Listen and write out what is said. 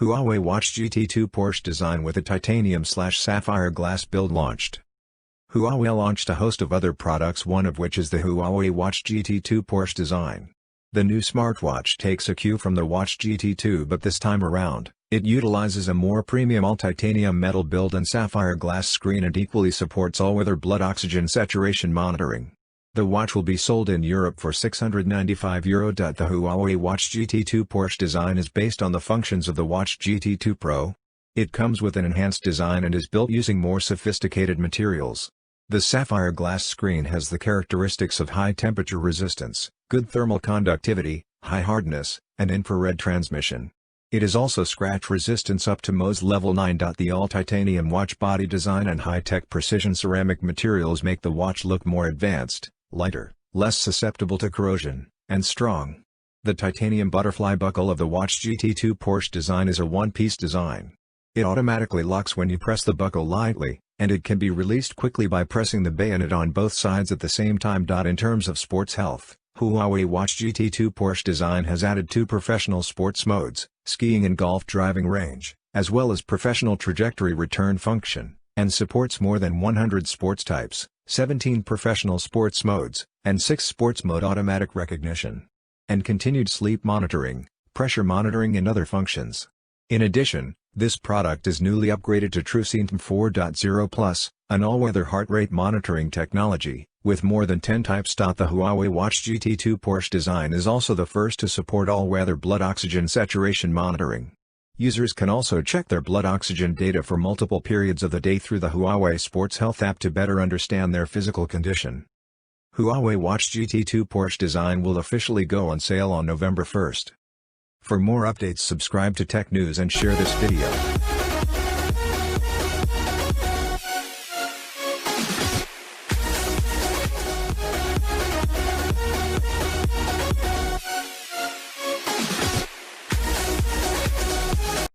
Huawei Watch GT2 Porsche design with a titanium/sapphire glass build launched. Huawei launched a host of other products, one of which is the Huawei Watch GT2 Porsche design. The new smartwatch takes a cue from the Watch GT2, but this time around, it utilizes a more premium all-titanium metal build and sapphire glass screen and equally supports all-weather blood oxygen saturation monitoring. The watch will be sold in Europe for €695. The Huawei Watch GT2 Porsche design is based on the functions of the Watch GT2 Pro. It comes with an enhanced design and is built using more sophisticated materials. The sapphire glass screen has the characteristics of high temperature resistance, good thermal conductivity, high hardness, and infrared transmission. It is also scratch resistance up to Mohs level 9. The all-titanium watch body design and high-tech precision ceramic materials make the watch look more advanced, lighter, less susceptible to corrosion, and strong. The titanium butterfly buckle of the Watch GT2 Porsche design is a one-piece design. It automatically locks when you press the buckle lightly, and it can be released quickly by pressing the bayonet on both sides at the same time. In terms of sports health, Huawei Watch GT2 Porsche design has added 2 professional sports modes, skiing and golf driving range, as well as professional trajectory return function, and supports more than 100 sports types, 17 professional sports modes, and 6 sports mode automatic recognition, and continued sleep monitoring, pressure monitoring and other functions. In addition, this product is newly upgraded to TrueSync 4.0 Plus, an all-weather heart rate monitoring technology, with more than 10 types. The Huawei Watch GT2 Porsche design is also the first to support all-weather blood oxygen saturation monitoring. Users can also check their blood oxygen data for multiple periods of the day through the Huawei Sports Health app to better understand their physical condition. Huawei Watch GT2 Porsche design will officially go on sale on November 1st. For more updates, subscribe to Tech News and share this video.